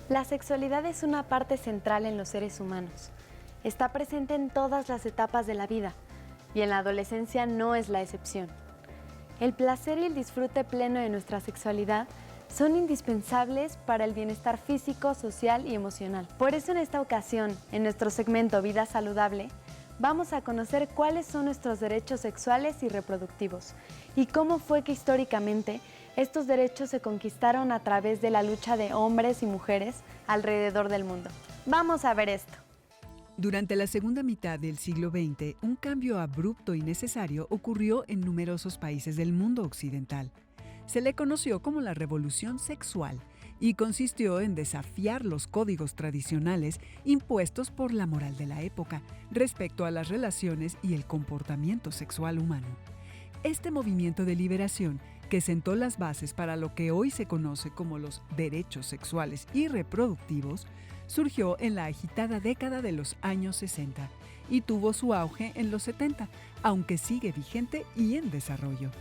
La sexualidad es una parte central en los seres humanos. Está presente en todas las etapas de la vida y en la adolescencia no es la excepción. El placer y el disfrute pleno de nuestra sexualidad son indispensables para el bienestar físico, social y emocional. Por eso en esta ocasión, en nuestro segmento Vida Saludable, vamos a conocer cuáles son nuestros derechos sexuales y reproductivos y cómo fue que históricamente estos derechos se conquistaron a través de la lucha de hombres y mujeres alrededor del mundo. Vamos a ver esto. Durante la segunda mitad del siglo XX, un cambio abrupto y necesario ocurrió en numerosos países del mundo occidental. Se le conoció como la Revolución Sexual y consistió en desafiar los códigos tradicionales impuestos por la moral de la época respecto a las relaciones y el comportamiento sexual humano. Este movimiento de liberación, que sentó las bases para lo que hoy se conoce como los derechos sexuales y reproductivos, surgió en la agitada década de los años 60 y tuvo su auge en los 70, aunque sigue vigente y en desarrollo.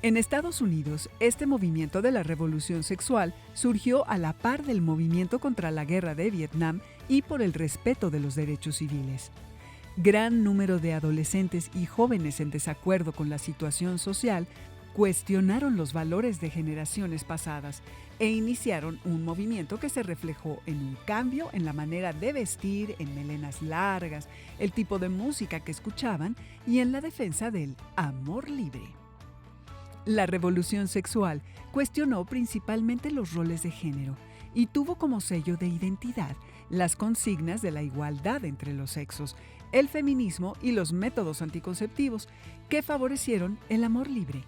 En Estados Unidos, este movimiento de la revolución sexual surgió a la par del movimiento contra la guerra de Vietnam y por el respeto de los derechos civiles. Gran número de adolescentes y jóvenes en desacuerdo con la situación social cuestionaron los valores de generaciones pasadas e iniciaron un movimiento que se reflejó en un cambio en la manera de vestir, en melenas largas, el tipo de música que escuchaban y en la defensa del amor libre. La revolución sexual cuestionó principalmente los roles de género y tuvo como sello de identidad las consignas de la igualdad entre los sexos, el feminismo y los métodos anticonceptivos que favorecieron el amor libre.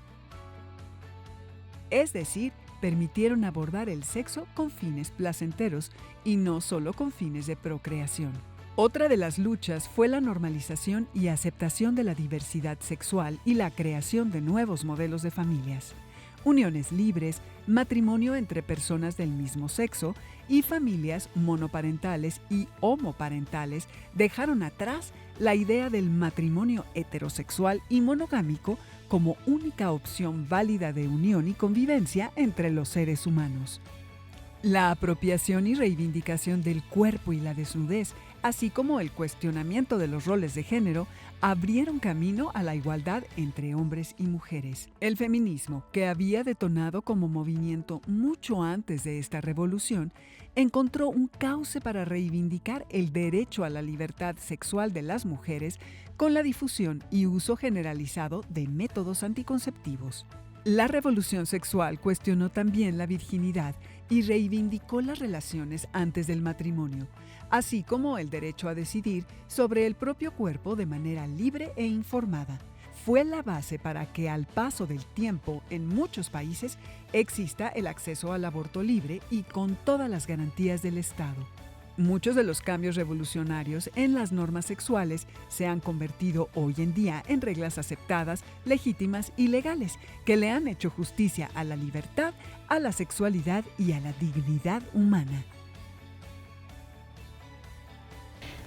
Es decir, permitieron abordar el sexo con fines placenteros y no solo con fines de procreación. Otra de las luchas fue la normalización y aceptación de la diversidad sexual y la creación de nuevos modelos de familias. Uniones libres, matrimonio entre personas del mismo sexo y familias monoparentales y homoparentales dejaron atrás la idea del matrimonio heterosexual y monogámico como única opción válida de unión y convivencia entre los seres humanos. La apropiación y reivindicación del cuerpo y la desnudez, así como el cuestionamiento de los roles de género, abrieron camino a la igualdad entre hombres y mujeres. El feminismo, que había detonado como movimiento mucho antes de esta revolución, encontró un cauce para reivindicar el derecho a la libertad sexual de las mujeres con la difusión y uso generalizado de métodos anticonceptivos. La revolución sexual cuestionó también la virginidad y reivindicó las relaciones antes del matrimonio, así como el derecho a decidir sobre el propio cuerpo de manera libre e informada. Fue la base para que al paso del tiempo en muchos países exista el acceso al aborto libre y con todas las garantías del Estado. Muchos de los cambios revolucionarios en las normas sexuales se han convertido hoy en día en reglas aceptadas, legítimas y legales, que le han hecho justicia a la libertad, a la sexualidad y a la dignidad humana.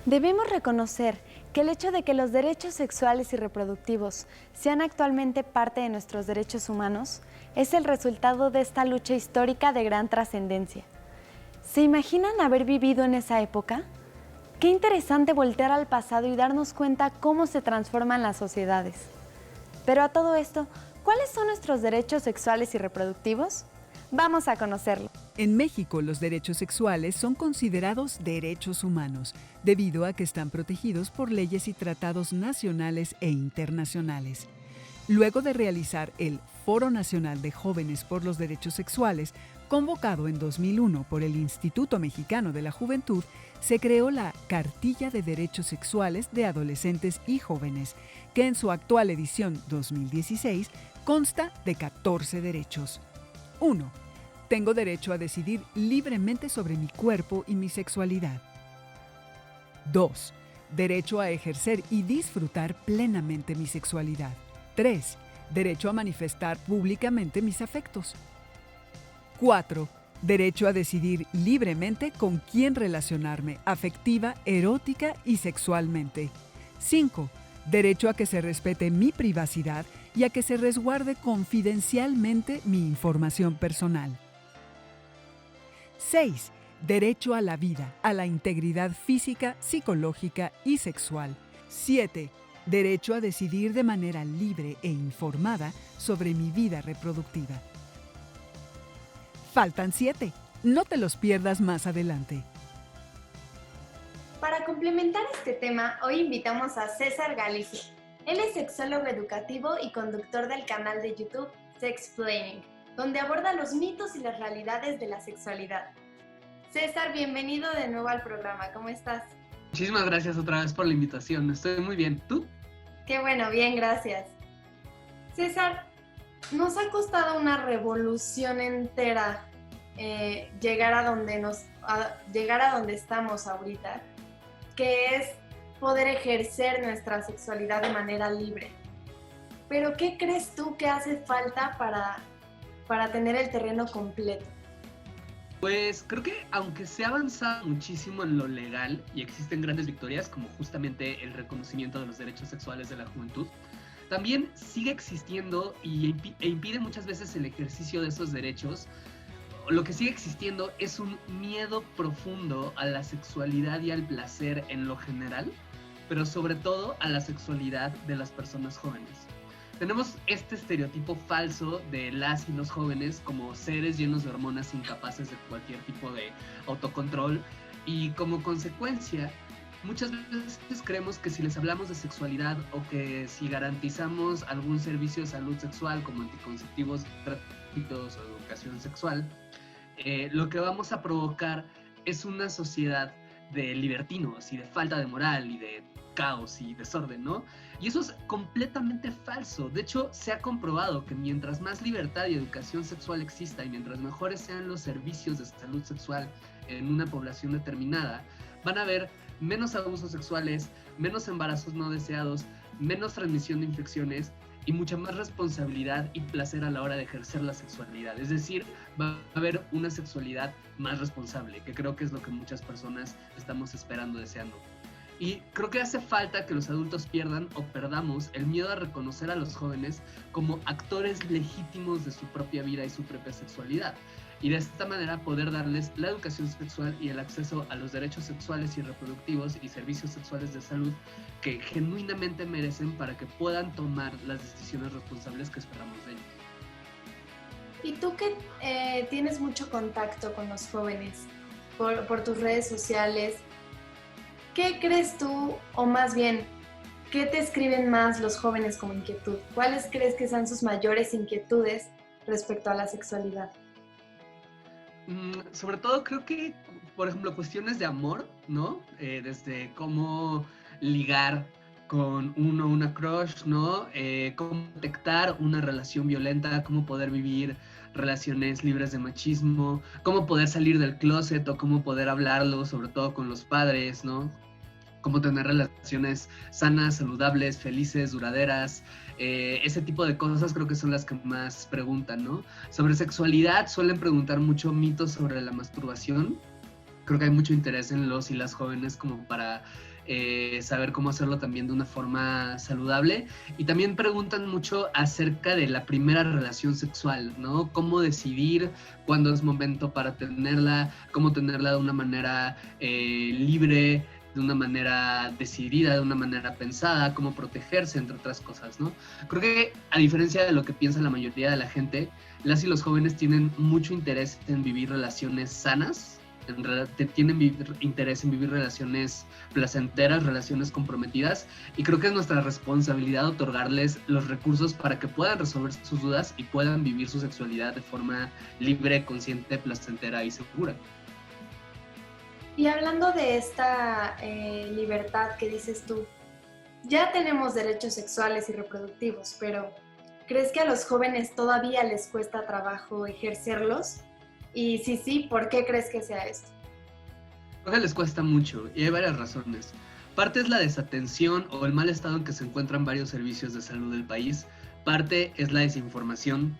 Debemos reconocer que el hecho de que los derechos sexuales y reproductivos sean actualmente parte de nuestros derechos humanos es el resultado de esta lucha histórica de gran trascendencia. ¿Se imaginan haber vivido en esa época? Qué interesante voltear al pasado y darnos cuenta cómo se transforman las sociedades. Pero a todo esto, ¿cuáles son nuestros derechos sexuales y reproductivos? Vamos a conocerlo. En México, los derechos sexuales son considerados derechos humanos, debido a que están protegidos por leyes y tratados nacionales e internacionales. Luego de realizar el Foro Nacional de Jóvenes por los Derechos Sexuales, convocado en 2001 por el Instituto Mexicano de la Juventud, se creó la Cartilla de Derechos Sexuales de Adolescentes y Jóvenes, que en su actual edición 2016 consta de 14 derechos. 1. Tengo derecho a decidir libremente sobre mi cuerpo y mi sexualidad. 2. Derecho a ejercer y disfrutar plenamente mi sexualidad. 3. Derecho a manifestar públicamente mis afectos. 4. Derecho a decidir libremente con quién relacionarme afectiva, erótica y sexualmente. 5. Derecho a que se respete mi privacidad y a que se resguarde confidencialmente mi información personal. 6. Derecho a la vida, a la integridad física, psicológica y sexual. 7. Derecho a decidir de manera libre e informada sobre mi vida reproductiva. Faltan 7. No te los pierdas más adelante. Para complementar este tema, hoy invitamos a César Galicia. Él es sexólogo educativo y conductor del canal de YouTube Sexplaining, donde aborda los mitos y las realidades de la sexualidad. César, bienvenido de nuevo al programa. ¿Cómo estás? Muchísimas gracias otra vez por la invitación. Estoy muy bien. ¿Tú? Qué bueno, bien, gracias. César, nos ha costado una revolución entera llegar a donde estamos ahorita, que es poder ejercer nuestra sexualidad de manera libre. Pero ¿qué crees tú que hace falta para tener el terreno completo? Pues creo que aunque se ha avanzado muchísimo en lo legal y existen grandes victorias como justamente el reconocimiento de los derechos sexuales de la juventud, también sigue existiendo e impide muchas veces el ejercicio de esos derechos. Lo que sigue existiendo es un miedo profundo a la sexualidad y al placer en lo general, pero sobre todo a la sexualidad de las personas jóvenes. Tenemos este estereotipo falso de las y los jóvenes como seres llenos de hormonas incapaces de cualquier tipo de autocontrol, y como consecuencia muchas veces creemos que si les hablamos de sexualidad o que si garantizamos algún servicio de salud sexual como anticonceptivos gratuitos o educación sexual, lo que vamos a provocar es una sociedad de libertinos y de falta de moral y de caos y desorden, ¿no? Y eso es completamente falso. De hecho, se ha comprobado que mientras más libertad y educación sexual exista y mientras mejores sean los servicios de salud sexual en una población determinada, van a haber menos abusos sexuales, menos embarazos no deseados, menos transmisión de infecciones y mucha más responsabilidad y placer a la hora de ejercer la sexualidad. Es decir, va a haber una sexualidad más responsable, que creo que es lo que muchas personas estamos esperando, deseando. Y creo que hace falta que los adultos pierdan o perdamos el miedo a reconocer a los jóvenes como actores legítimos de su propia vida y su propia sexualidad. Y de esta manera poder darles la educación sexual y el acceso a los derechos sexuales y reproductivos y servicios sexuales de salud que genuinamente merecen para que puedan tomar las decisiones responsables que esperamos de ellos. Y tú que tienes mucho contacto con los jóvenes por tus redes sociales, ¿qué crees tú, o más bien, qué te escriben más los jóvenes como inquietud? ¿Cuáles crees que sean sus mayores inquietudes respecto a la sexualidad? Sobre todo creo que, por ejemplo, cuestiones de amor, ¿no? Desde cómo ligar con una crush, ¿no? Cómo detectar una relación violenta, cómo poder vivir relaciones libres de machismo, cómo poder salir del closet o cómo poder hablarlo, sobre todo con los padres, ¿no? Cómo tener relaciones sanas, saludables, felices, duraderas. Ese tipo de cosas creo que son las que más preguntan, ¿no? Sobre sexualidad suelen preguntar mucho mitos sobre la masturbación. Creo que hay mucho interés en los y las jóvenes como para saber cómo hacerlo también de una forma saludable. Y también preguntan mucho acerca de la primera relación sexual, ¿no? Cómo decidir cuándo es momento para tenerla, cómo tenerla de una manera libre, de una manera decidida, de una manera pensada, cómo protegerse, entre otras cosas, ¿no? Creo que, a diferencia de lo que piensa la mayoría de la gente, las y los jóvenes tienen mucho interés en vivir relaciones sanas, tienen interés en vivir relaciones placenteras, relaciones comprometidas, y creo que es nuestra responsabilidad otorgarles los recursos para que puedan resolver sus dudas y puedan vivir su sexualidad de forma libre, consciente, placentera y segura. Y hablando de esta libertad que dices tú, ya tenemos derechos sexuales y reproductivos, pero ¿crees que a los jóvenes todavía les cuesta trabajo ejercerlos? Y si sí, ¿por qué crees que sea esto? Creo que les cuesta mucho y hay varias razones. Parte es la desatención o el mal estado en que se encuentran varios servicios de salud del país. Parte es la desinformación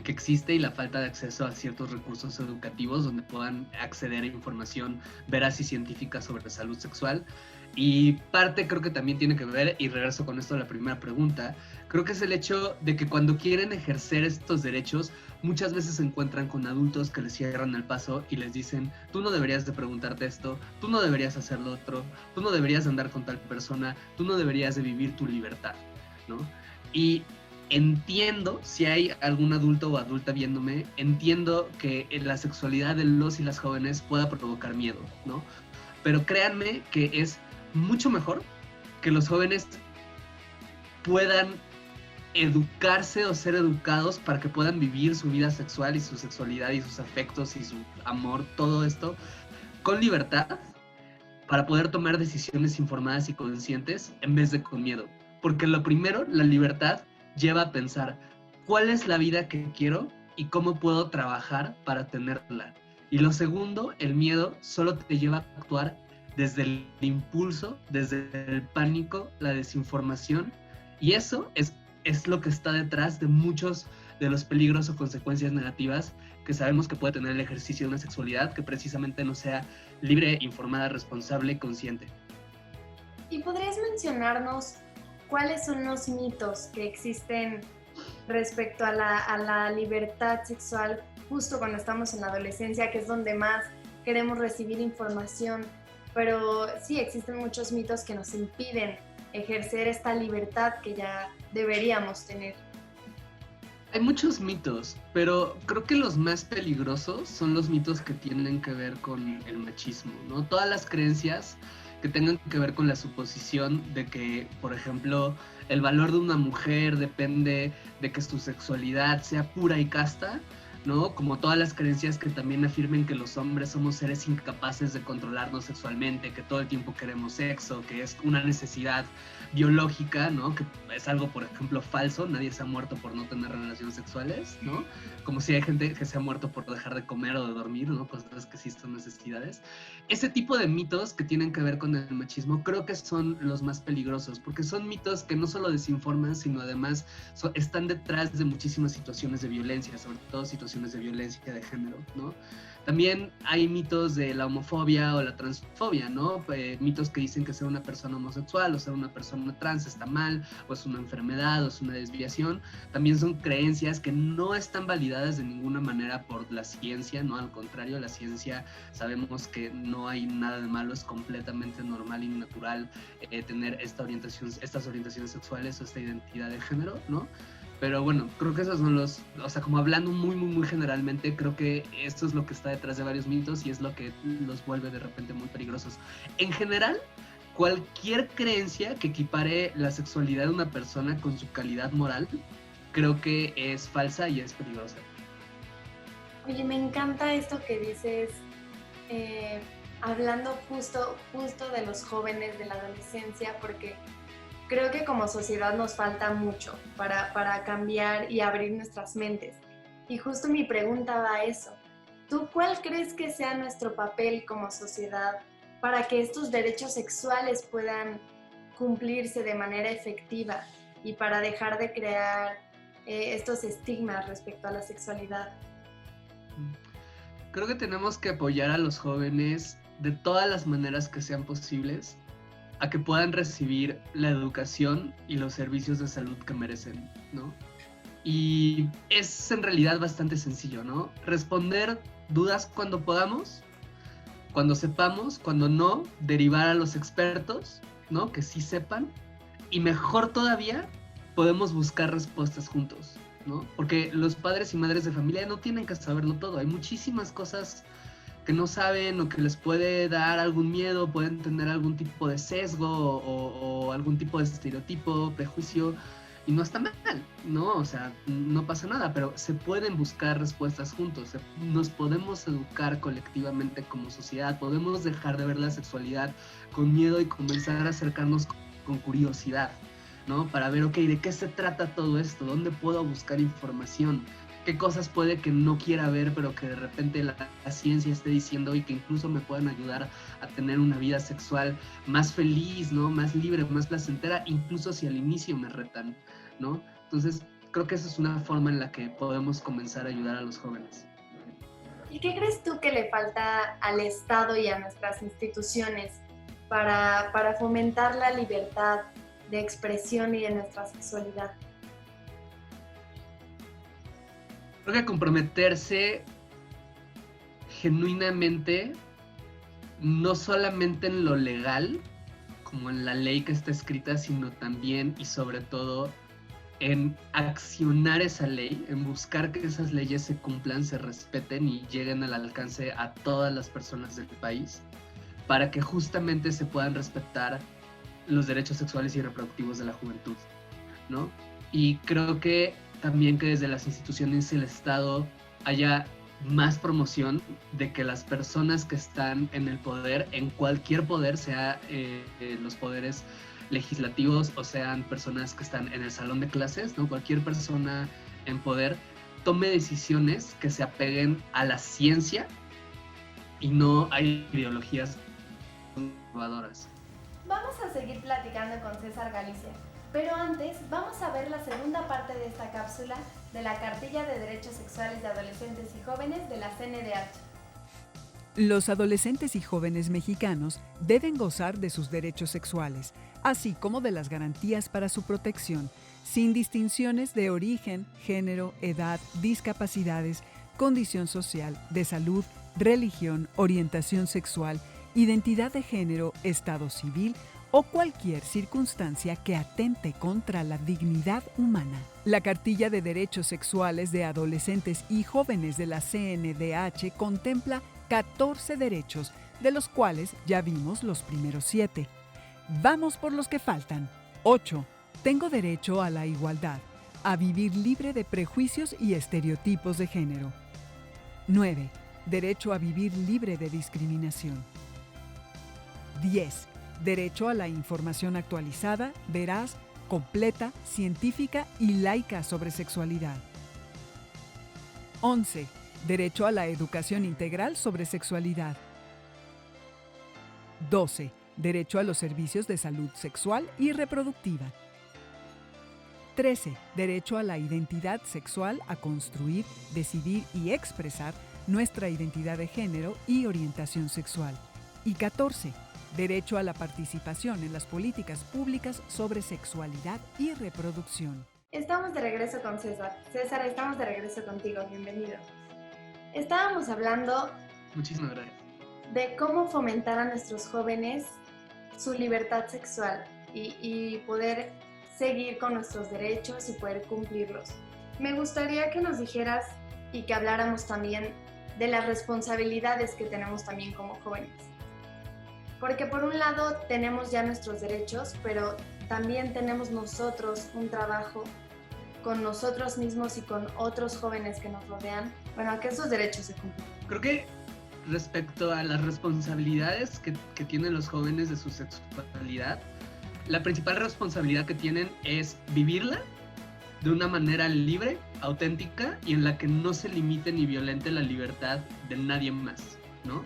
que existe y la falta de acceso a ciertos recursos educativos donde puedan acceder a información veraz y científica sobre salud sexual. Y parte creo que también tiene que ver, y regreso con esto a la primera pregunta, creo que es el hecho de que cuando quieren ejercer estos derechos, muchas veces se encuentran con adultos que les cierran el paso y les dicen, tú no deberías de preguntarte esto, tú no deberías hacer lo otro, tú no deberías de andar con tal persona, tú no deberías de vivir tu libertad, ¿no? Y entiendo, si hay algún adulto o adulta viéndome, entiendo que la sexualidad de los y las jóvenes pueda provocar miedo, ¿no? Pero créanme que es mucho mejor que los jóvenes puedan educarse o ser educados para que puedan vivir su vida sexual y su sexualidad y sus afectos y su amor, todo esto, con libertad, para poder tomar decisiones informadas y conscientes en vez de con miedo. Porque lo primero, la libertad, lleva a pensar cuál es la vida que quiero y cómo puedo trabajar para tenerla. Y lo segundo, el miedo, solo te lleva a actuar desde el impulso, desde el pánico, la desinformación. Y eso es lo que está detrás de muchos de los peligros o consecuencias negativas que sabemos que puede tener el ejercicio de una sexualidad que precisamente no sea libre, informada, responsable y consciente. ¿Y podrías mencionarnos cuáles son los mitos que existen respecto a la libertad sexual justo cuando estamos en la adolescencia, que es donde más queremos recibir información? Pero sí, existen muchos mitos que nos impiden ejercer esta libertad que ya deberíamos tener. Hay muchos mitos, pero creo que los más peligrosos son los mitos que tienen que ver con el machismo, ¿no? Todas las creencias que tengan que ver con la suposición de que, por ejemplo, el valor de una mujer depende de que su sexualidad sea pura y casta, ¿no? Como todas las creencias que también afirmen que los hombres somos seres incapaces de controlarnos sexualmente, que todo el tiempo queremos sexo, que es una necesidad biológica, ¿no? Que es algo, por ejemplo, falso, nadie se ha muerto por no tener relaciones sexuales, ¿no? Como si hay gente que se ha muerto por dejar de comer o de dormir, ¿no? Cosas que sí son necesidades. Ese tipo de mitos que tienen que ver con el machismo creo que son los más peligrosos, porque son mitos que no solo desinforman, sino además están detrás de muchísimas situaciones de violencia, sobre todo situaciones de violencia de género, ¿no? También hay mitos de la homofobia o la transfobia, ¿no? Mitos que dicen que ser una persona homosexual o ser una persona trans está mal, o es una enfermedad, o es una desviación. También son creencias que no están validadas de ninguna manera por la ciencia, ¿no? Al contrario, la ciencia sabemos que no hay nada de malo, es completamente normal y natural tener estas orientaciones sexuales o esta identidad de género, ¿no? Pero bueno, creo que esos son o sea, como hablando muy generalmente, creo que esto es lo que está detrás de varios mitos y es lo que los vuelve de repente muy peligrosos. En general, cualquier creencia que equipare la sexualidad de una persona con su calidad moral, creo que es falsa y es peligrosa. Oye, me encanta esto que dices, hablando justo de los jóvenes, de la adolescencia, porque creo que como sociedad nos falta mucho para cambiar y abrir nuestras mentes. Y justo mi pregunta va a eso. ¿Tú cuál crees que sea nuestro papel como sociedad para que estos derechos sexuales puedan cumplirse de manera efectiva y para dejar de crear estos estigmas respecto a la sexualidad? Creo que tenemos que apoyar a los jóvenes de todas las maneras que sean posibles a que puedan recibir la educación y los servicios de salud que merecen, ¿no? Y es en realidad bastante sencillo, ¿no? Responder dudas cuando podamos, cuando sepamos, cuando no, derivar a los expertos, ¿no? Que sí sepan, y mejor todavía, podemos buscar respuestas juntos, ¿no? Porque los padres y madres de familia no tienen que saberlo todo, hay muchísimas cosas que no saben o que les puede dar algún miedo, pueden tener algún tipo de sesgo o algún tipo de estereotipo, prejuicio, y no está mal, ¿no? O sea, no pasa nada, pero se pueden buscar respuestas juntos, nos podemos educar colectivamente como sociedad, podemos dejar de ver la sexualidad con miedo y comenzar a acercarnos con curiosidad, ¿no? Para ver, ok, ¿de qué se trata todo esto? ¿Dónde puedo buscar información? ¿Qué cosas puede que no quiera ver, pero que de repente la ciencia esté diciendo y que incluso me puedan ayudar a tener una vida sexual más feliz, ¿no? Más libre, más placentera, incluso si al inicio me retan, ¿no? Entonces, creo que esa es una forma en la que podemos comenzar a ayudar a los jóvenes. ¿Y qué crees tú que le falta al Estado y a nuestras instituciones para fomentar la libertad de expresión y de nuestra sexualidad? Creo que comprometerse genuinamente, no solamente en lo legal, como en la ley que está escrita, sino también y sobre todo en accionar esa ley, en buscar que esas leyes se cumplan, se respeten y lleguen al alcance a todas las personas del país, para que justamente se puedan respetar los derechos sexuales y reproductivos de la juventud, ¿no? Y creo que también que desde las instituciones del Estado haya más promoción de que las personas que están en el poder, en cualquier poder, sea los poderes legislativos o sean personas que están en el salón de clases, ¿no? Cualquier persona en poder tome decisiones que se apeguen a la ciencia y no a ideologías conservadoras. Vamos a seguir platicando con César Galicia, pero antes vamos a ver la segunda parte de esta cápsula de la Cartilla de Derechos Sexuales de Adolescentes y Jóvenes de la CNDH. Los adolescentes y jóvenes mexicanos deben gozar de sus derechos sexuales, así como de las garantías para su protección, sin distinciones de origen, género, edad, discapacidades, condición social, de salud, religión, orientación sexual, identidad de género, estado civil o cualquier circunstancia que atente contra la dignidad humana. La Cartilla de Derechos Sexuales de Adolescentes y Jóvenes de la CNDH contempla 14 derechos, de los cuales ya vimos los primeros 7. Vamos por los que faltan. 8. Tengo derecho a la igualdad, a vivir libre de prejuicios y estereotipos de género. 9. Derecho a vivir libre de discriminación. 10. Derecho a la información actualizada, veraz, completa, científica y laica sobre sexualidad. 11. Derecho a la educación integral sobre sexualidad. 12. Derecho a los servicios de salud sexual y reproductiva. 13. Derecho a la identidad sexual, a construir, decidir y expresar nuestra identidad de género y orientación sexual. Y 14. Derecho a la participación en las políticas públicas sobre sexualidad y reproducción. Estamos de regreso con César. César, estamos de regreso contigo. Bienvenido. Estábamos hablando Muchísimas gracias. de cómo fomentar a nuestros jóvenes su libertad sexual y poder seguir con nuestros derechos y poder cumplirlos. Me gustaría que nos dijeras y que habláramos también de las responsabilidades que tenemos también como jóvenes. Porque por un lado tenemos ya nuestros derechos, pero también tenemos nosotros un trabajo con nosotros mismos y con otros jóvenes que nos rodean, a que esos derechos se cumplan. Creo que respecto a las responsabilidades que tienen los jóvenes de su sexualidad, la principal responsabilidad que tienen es vivirla de una manera libre, auténtica y en la que no se limite ni violente la libertad de nadie más, ¿no?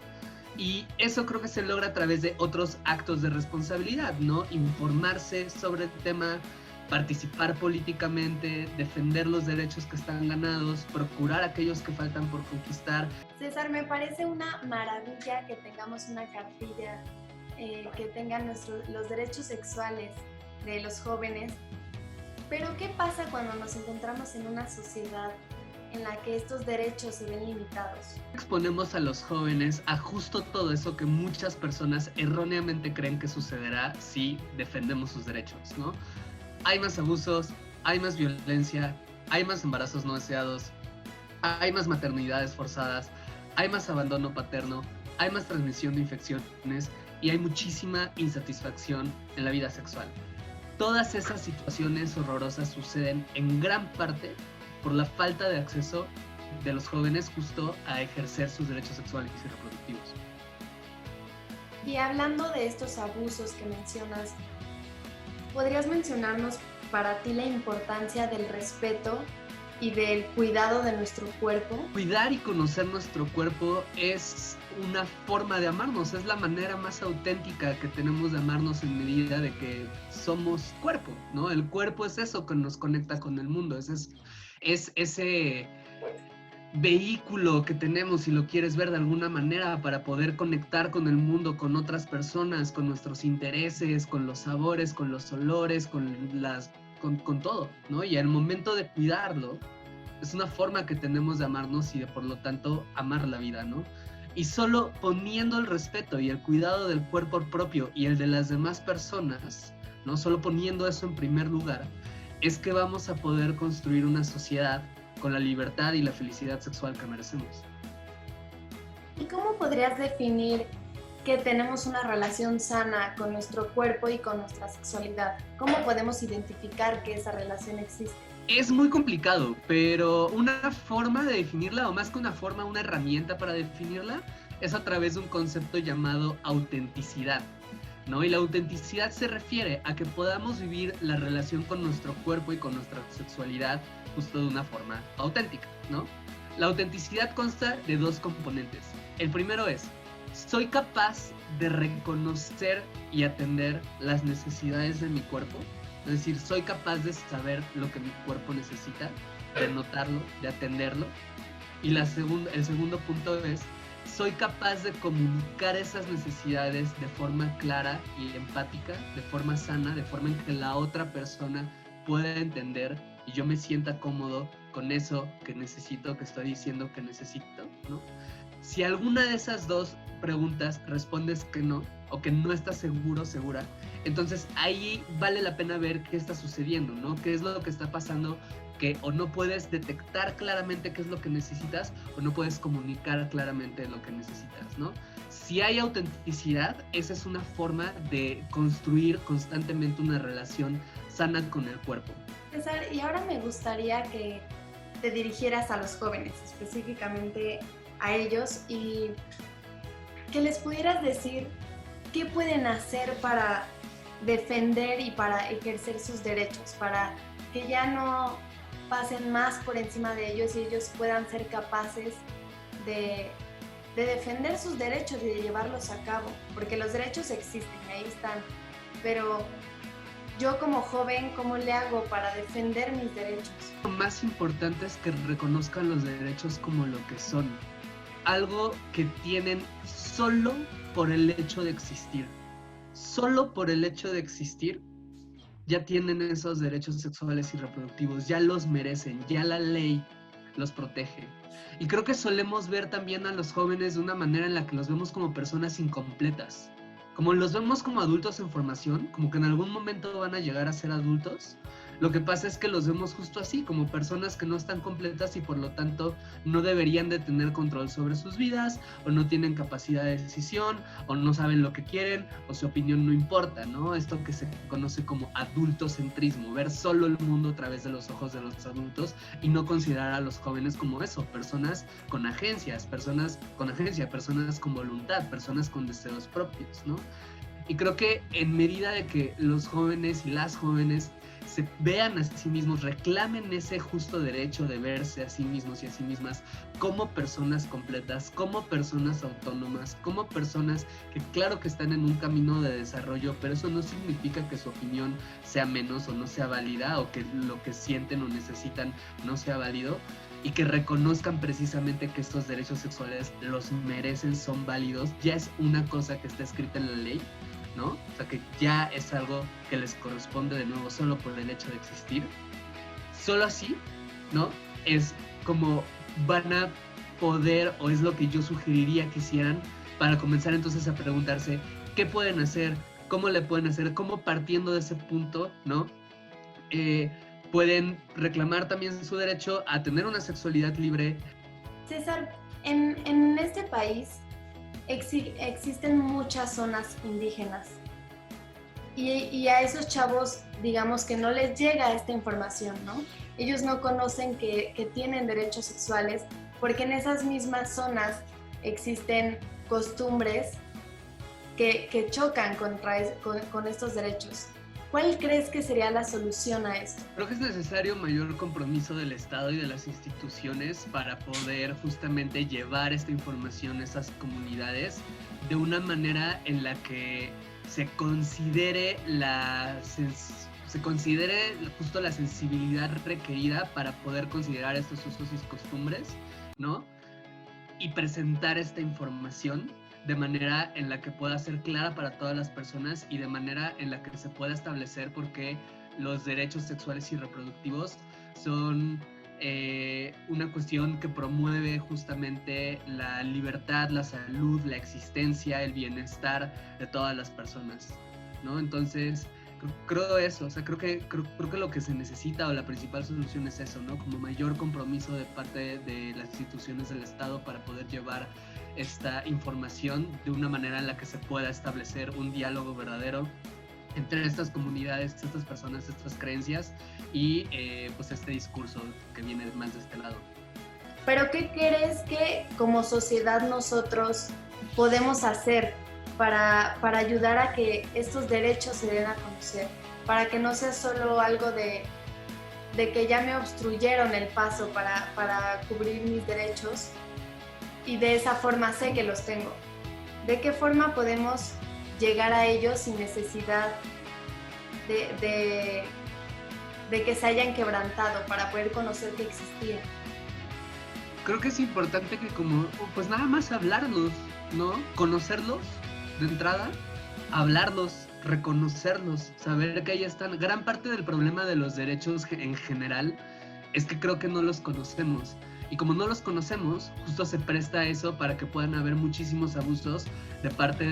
Y eso creo que se logra a través de otros actos de responsabilidad, ¿no? Informarse sobre el tema, participar políticamente, defender los derechos que están ganados, procurar aquellos que faltan por conquistar. César, me parece una maravilla que tengamos una cartilla que tenga los derechos sexuales de los jóvenes, pero ¿qué pasa cuando nos encontramos en una sociedad en la que estos derechos se ven limitados? Exponemos a los jóvenes a justo todo eso que muchas personas erróneamente creen que sucederá si defendemos sus derechos, ¿no? Hay más abusos, hay más violencia, hay más embarazos no deseados, hay más maternidades forzadas, hay más abandono paterno, hay más transmisión de infecciones y hay muchísima insatisfacción en la vida sexual. Todas esas situaciones horrorosas suceden en gran parte por la falta de acceso de los jóvenes justo a ejercer sus derechos sexuales y reproductivos. Y hablando de estos abusos que mencionas, ¿podrías mencionarnos para ti la importancia del respeto y del cuidado de nuestro cuerpo? Cuidar y conocer nuestro cuerpo es una forma de amarnos, es la manera más auténtica que tenemos de amarnos en medida de que somos cuerpo, ¿no? El cuerpo es eso que nos conecta con el mundo, es ese vehículo que tenemos, si lo quieres ver de alguna manera, para poder conectar con el mundo, con otras personas, con nuestros intereses, con los sabores, con los olores, con todo, ¿no? Y al momento de cuidarlo, es una forma que tenemos de amarnos y de, por lo tanto, amar la vida, ¿no? Y solo poniendo el respeto y el cuidado del cuerpo propio y el de las demás personas, ¿no? Solo poniendo eso en primer lugar, es que vamos a poder construir una sociedad con la libertad y la felicidad sexual que merecemos. ¿Y cómo podrías definir que tenemos una relación sana con nuestro cuerpo y con nuestra sexualidad? ¿Cómo podemos identificar que esa relación existe? Es muy complicado, pero una forma de definirla, o más que una forma, una herramienta para definirla, es a través de un concepto llamado autenticidad, ¿no? Y la autenticidad se refiere a que podamos vivir la relación con nuestro cuerpo y con nuestra sexualidad justo de una forma auténtica, ¿no? La autenticidad consta de dos componentes. El primero es, soy capaz de reconocer y atender las necesidades de mi cuerpo. Es decir, soy capaz de saber lo que mi cuerpo necesita, de notarlo, de atenderlo. Y el segundo punto es, soy capaz de comunicar esas necesidades de forma clara y empática, de forma sana, de forma en que la otra persona pueda entender y yo me sienta cómodo con eso que necesito, que estoy diciendo que necesito, ¿no? Si alguna de esas dos preguntas respondes que no, o que no estás seguro, segura, entonces ahí vale la pena ver qué está sucediendo, ¿no? ¿Qué es lo que está pasando? Que o no puedes detectar claramente qué es lo que necesitas, o no puedes comunicar claramente lo que necesitas, ¿no? Si hay autenticidad, esa es una forma de construir constantemente una relación sana con el cuerpo. César, y ahora me gustaría que te dirigieras a los jóvenes, específicamente a ellos, y que les pudieras decir qué pueden hacer para defender y para ejercer sus derechos, para que ya no pasen más por encima de ellos y ellos puedan ser capaces de defender sus derechos y de llevarlos a cabo, porque los derechos existen, ahí están, pero yo como joven, ¿cómo le hago para defender mis derechos? Lo más importante es que reconozcan los derechos como lo que son, algo que tienen solo por el hecho de existir. Solo por el hecho de existir, ya tienen esos derechos sexuales y reproductivos, ya los merecen, ya la ley los protege. Y creo que solemos ver también a los jóvenes de una manera en la que los vemos como personas incompletas. Como los vemos como adultos en formación, como que en algún momento van a llegar a ser adultos, lo que pasa es que los vemos justo así, como personas que no están completas y por lo tanto no deberían de tener control sobre sus vidas, o no tienen capacidad de decisión, o no saben lo que quieren, o su opinión no importa, ¿no? Esto que se conoce como adultocentrismo, ver solo el mundo a través de los ojos de los adultos y no considerar a los jóvenes como eso, personas con agencias, personas con voluntad, personas con deseos propios, ¿no? Y creo que en medida de que los jóvenes y las jóvenes se vean a sí mismos, reclamen ese justo derecho de verse a sí mismos y a sí mismas como personas completas, como personas autónomas, como personas que claro que están en un camino de desarrollo, pero eso no significa que su opinión sea menos o no sea válida, o que lo que sienten o necesitan no sea válido, y que reconozcan precisamente que estos derechos sexuales los merecen, son válidos, ya es una cosa que está escrita en la ley, ¿no? O sea, que ya es algo que les corresponde de nuevo solo por el hecho de existir. Solo así, ¿no? Es como van a poder, o es lo que yo sugeriría que hicieran para comenzar entonces a preguntarse qué pueden hacer, cómo le pueden hacer, cómo partiendo de ese punto, ¿no? Pueden reclamar también su derecho a tener una sexualidad libre. César, en este país existen muchas zonas indígenas y a esos chavos, digamos que no les llega esta información, ¿no? Ellos no conocen que tienen derechos sexuales porque en esas mismas zonas existen costumbres que chocan con estos derechos. ¿Cuál crees que sería la solución a esto? Creo que es necesario mayor compromiso del Estado y de las instituciones para poder justamente llevar esta información a esas comunidades de una manera en la que se considere justo la sensibilidad requerida para poder considerar estos usos y costumbres, ¿no? Y presentar esta información de manera en la que pueda ser clara para todas las personas y de manera en la que se pueda establecer por qué los derechos sexuales y reproductivos son una cuestión que promueve justamente la libertad, la salud, la existencia, el bienestar de todas las personas, ¿no? Entonces, creo eso, o sea, creo que lo que se necesita o la principal solución es eso, ¿no? Como mayor compromiso de parte de las instituciones del Estado para poder llevar esta información de una manera en la que se pueda establecer un diálogo verdadero entre estas comunidades, estas personas, estas creencias y pues este discurso que viene más de este lado. ¿Pero qué crees que como sociedad nosotros podemos hacer para ayudar a que estos derechos se den a conocer? Para que no sea solo algo de que ya me obstruyeron el paso para cubrir mis derechos y de esa forma sé que los tengo. ¿De qué forma podemos llegar a ellos sin necesidad de que se hayan quebrantado para poder conocer que existían? Creo que es importante que pues nada más hablarlos, ¿no? Conocerlos de entrada, hablarlos, reconocerlos, saber que ahí están. Gran parte del problema de los derechos en general es que creo que no los conocemos. Y como no los conocemos, justo se presta a eso para que puedan haber muchísimos abusos de parte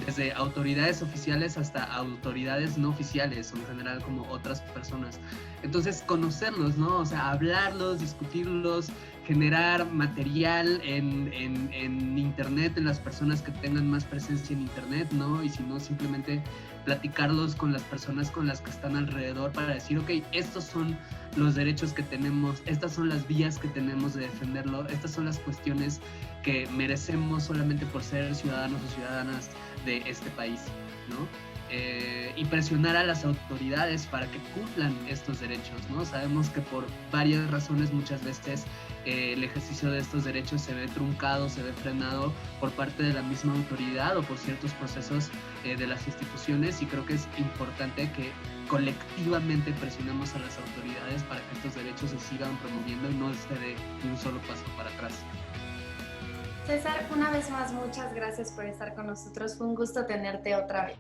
desde autoridades oficiales hasta autoridades no oficiales, o en general como otras personas. Entonces, conocerlos, ¿no? O sea, hablarlos, discutirlos, generar material en internet, en las personas que tengan más presencia en internet, ¿no? Y si no, simplemente platicarlos con las personas con las que están alrededor para decir, ok, estos son los derechos que tenemos, estas son las vías que tenemos de defenderlo, estas son las cuestiones que merecemos solamente por ser ciudadanos o ciudadanas de este país, ¿no? Y presionar a las autoridades para que cumplan estos derechos, ¿no? Sabemos que por varias razones muchas veces el ejercicio de estos derechos se ve truncado, se ve frenado por parte de la misma autoridad o por ciertos procesos de las instituciones, y creo que es importante que colectivamente presionemos a las autoridades para que estos derechos se sigan promoviendo y no se dé un solo paso para atrás. César, una vez más, muchas gracias por estar con nosotros. Fue un gusto tenerte otra vez.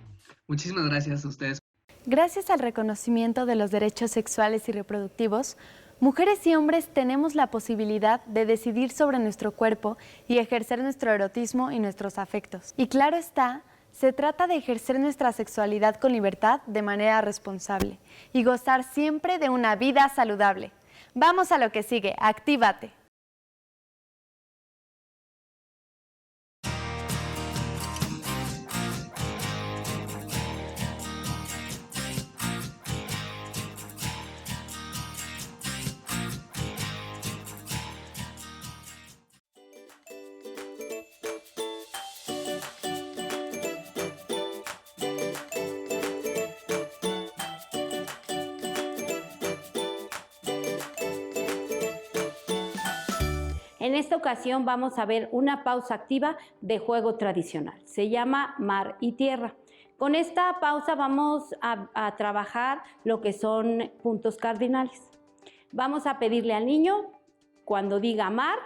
Muchísimas gracias a ustedes. Gracias al reconocimiento de los derechos sexuales y reproductivos, mujeres y hombres tenemos la posibilidad de decidir sobre nuestro cuerpo y ejercer nuestro erotismo y nuestros afectos. Y claro está, se trata de ejercer nuestra sexualidad con libertad de manera responsable y gozar siempre de una vida saludable. Vamos a lo que sigue, actívate. En esta ocasión vamos a ver una pausa activa de juego tradicional. Se llama Mar y Tierra. Con esta pausa vamos a trabajar lo que son puntos cardinales. Vamos a pedirle al niño, cuando diga mar,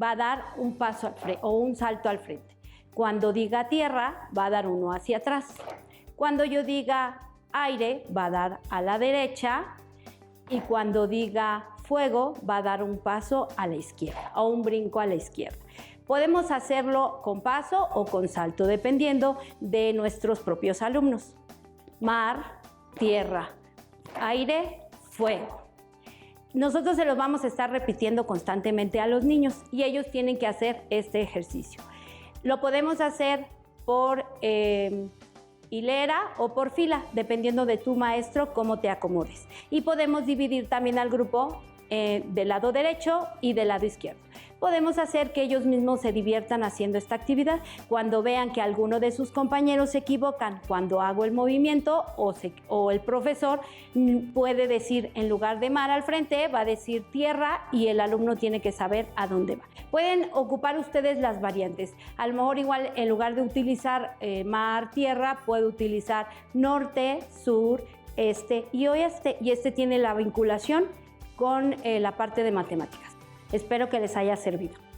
va a dar un paso al frente o un salto al frente. Cuando diga tierra, va a dar uno hacia atrás. Cuando yo diga aire, va a dar a la derecha. Y cuando diga fuego, va a dar un paso a la izquierda o un brinco a la izquierda. Podemos hacerlo con paso o con salto, dependiendo de nuestros propios alumnos. Mar, tierra, aire, fuego. Nosotros se los vamos a estar repitiendo constantemente a los niños y ellos tienen que hacer este ejercicio. Lo podemos hacer por hilera o por fila, dependiendo de tu maestro, cómo te acomodes. Y podemos dividir también al grupo del lado derecho y del lado izquierdo. podemos hacer que ellos mismos se diviertan haciendo esta actividad. Cuando vean que alguno de sus compañeros se equivocan cuando hago el movimiento o el profesor puede decir, en lugar de mar al frente, va a decir tierra y el alumno tiene que saber a dónde va. Pueden ocupar ustedes las variantes. A lo mejor igual en lugar de utilizar mar, tierra, puede utilizar norte, sur, este y oeste. Y este tiene la vinculación con la parte de matemáticas. Espero que les haya servido.